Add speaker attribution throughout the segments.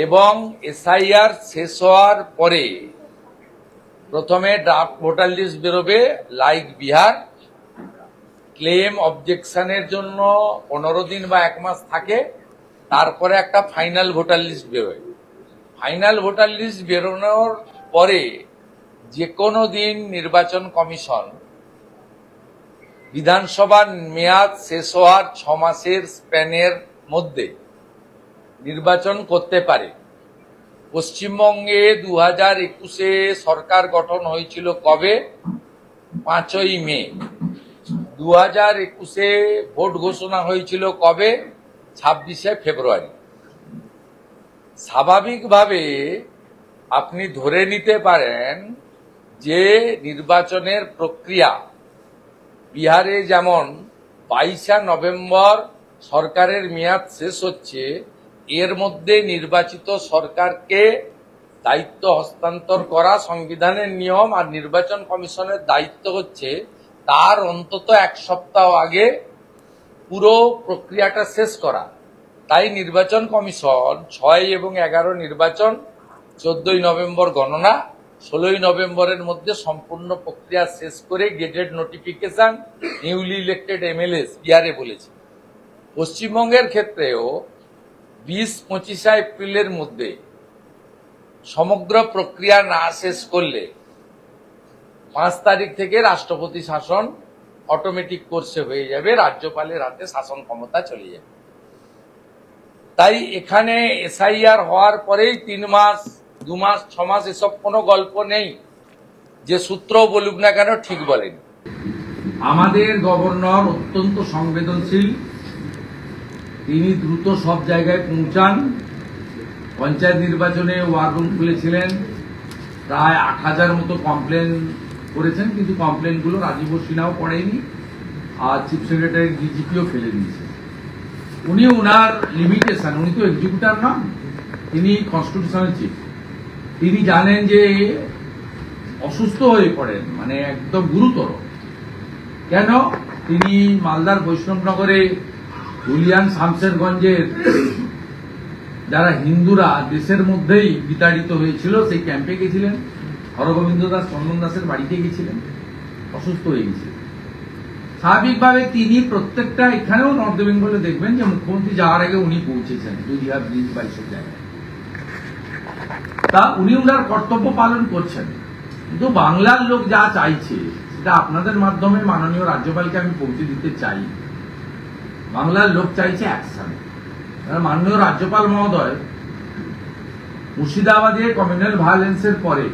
Speaker 1: এবং এসআইআর শেষ হওয়ার পরে প্রথমে ড্রাফট ভোটার লিস্ট বেরোবে, লাইক বিহার। ক্লেম অবজেকশনের জন্য 15 দিন বা 1 মাস থাকে, তারপরে একটা ফাইনাল ভোটার লিস্ট বেরোয়। ফাইনাল ভোটার লিস্ট বেরোনোর পরে যে কোনো দিন নির্বাচন কমিশন বিধানসভার মেয়াদ শেষ হওয়ার 6 মাসের স্প্যানের মধ্যে নির্বাচন করতে পারে। পশ্চিমবঙ্গে 2021-এ সরকার গঠন হয়েছিল কবে? 5ই মে। 2021-এ ভোট ঘোষণা হয়েছিল কবে? 26শে ফেব্রুয়ারি। স্বাভাবিকভাবে আপনি ধরে নিতে পারেন যে নির্বাচনের প্রক্রিয়া বিহারে যেমন 22শে নভেম্বর সরকারের মেয়াদ শেষ হচ্ছে, এর মধ্যে নির্বাচিত সরকারকে দায়িত্ব হস্তান্তর করা সংবিধানের নিয়ম, আর নির্বাচন কমিশনের দায়িত্ব হচ্ছে তার অন্তত 1 সপ্তাহ আগে পুরো প্রক্রিয়াটা শেষ করা। তাই নির্বাচন কমিশন 6 এবং 11 নির্বাচন, 14ই নভেম্বর গণনা, 16ই নভেম্বরের মধ্যে সম্পূর্ণ প্রক্রিয়া শেষ করে gazette notification newly elected MLAs বিহারে বলেছে। পশ্চিমবঙ্গের ক্ষেত্রেও 20-25 এপ্রিলের মধ্যে সমগ্র প্রক্রিয়া না শেষ করলে 5 তারিখ থেকে রাষ্ট্রপতি শাসন অটোমেটিক কোর্সে হয়ে যাবে, রাজ্যপালের হাতে শাসন ক্ষমতা চলে যাবে। তাই এখানে এসআইআর হওয়ার পরেই 3 মাস, 2 মাস, 6 মাস এসব কোনো গল্প নেই। যে সূত্র বলুক না কেন ঠিক বলেন।
Speaker 2: আমাদের গভর্নর অত্যন্ত সংবেদনশীল, তিনি দ্রুত সব জায়গায় পৌঁছান। পঞ্চায়েত নির্বাচনে ওয়ার রুম খুলেছিলেন, প্রায় 8000 মতো কমপ্লেন করেছেন, কিন্তু কমপ্লেনগুলো রাজীব সিনহাও পড়েনি, আর চিফ সেক্রেটারি ডিজিপিও ফেলে দিয়েছেন। উনি ওনার লিমিটেশন, উনি তো এক্সিকিউটিভ নন, তিনি কনস্টিটিউশনাল চিফ। তিনি জানেন যে অসুস্থ হয়ে পড়েন, মানে একদম গুরুতর। কেন? তিনি মালদার বৈষ্ণবনগরে হুলিয়ান শামশেরগঞ্জের যারা হিন্দুরা দেশের মধ্যেই বিতাড়িত হয়েছিল সেই ক্যাম্পে গেছিলেন, হরগোবিন্দ দাস, চন্দন দাসের বাড়িতে গেছিলেন, অসুস্থ হয়ে গেছিলেন। স্বাভাবিকভাবে তিনি প্রত্যেকটা, এখানেও নর্থ বেঙ্গলে দেখবেন যে মুখ্যমন্ত্রী যাওয়ার আগে উনি পৌঁছেছেন দুদিঘা ব্রিজ বা এইসব জায়গায়। তা উনি ওনার কর্তব্য পালন করছেন, কিন্তু বাংলার লোক যা চাইছে সেটা আপনাদের মাধ্যমে মাননীয় রাজ্যপালকে আমি পৌঁছে দিতে চাই। বাংলার লোক চাইছে অ্যাকশন। মাননীয় রাজ্যপাল মহোদয় মুর্শিদাবাদে কমিউনাল ভায়োলেন্সের পরে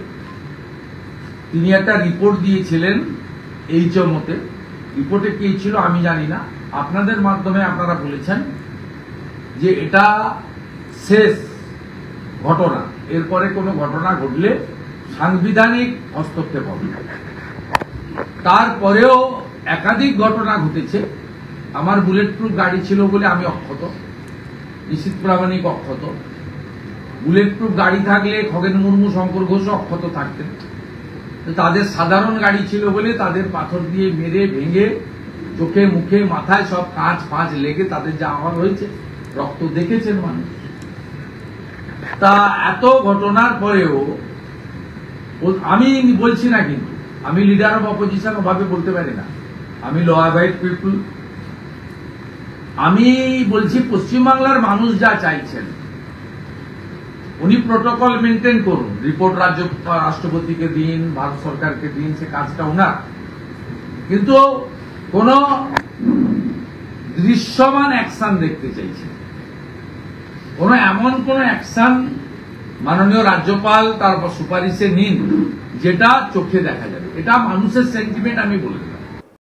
Speaker 2: তিনি একটা রিপোর্ট দিয়েছিলেন এইচএমওতে। রিপোর্টে কি ছিল আমি জানি না, আপনাদের মাধ্যমে আপনারা বলেছেন যে এটা শেষ ঘটনা, এরপরে কোনো ঘটনা ঘটলে সাংবিধানিক হস্তক্ষেপ হবে। তারপরেও একাধিক ঘটনা ঘটেছে। আমার বুলেট প্রুফ গাড়ি ছিল বলে আমি অক্ষত, নিশীথ প্রামাণিক অক্ষত। বুলেট প্রুফ গাড়ি থাকলে খগেন মুর্মু, শঙ্কর ঘোষ অক্ষত থাকতেন। তাদের সাধারণ গাড়ি ছিল বলে তাদের পাথর দিয়ে মেরে ভেঙে চোখে মুখে মাথায় সব কাঁচ ফাঁচ লেগে তাদের যা হওয়ার হয়েছে, রক্ত দেখেছেন মানুষ। তা এত ঘটনার পরেও আমি বলছি না, কিন্তু আমি লিডার অফ অপোজিশন ওভাবে বলতে পারি না, আমি ল অ্যাবাইড পিপল। আমি বলছি পশ্চিমবাংলার মানুষ যা চাইছেন, উনি প্রোটোকল মেনটেন করুন, রিপোর্ট রাষ্ট্রপতিকে দিন, ভারত সরকারকে দিন, সে কাজটা ওনার। কিন্তু কোন দৃশ্যমান অ্যাকশন দেখতে চাইছে, কোন এমন কোন অ্যাকশন মাননীয় রাজ্যপাল তার সুপারিশে নিন যেটা চোখে দেখা যাবে। এটা মানুষের সেন্টিমেন্ট, আমি বলে দিলাম।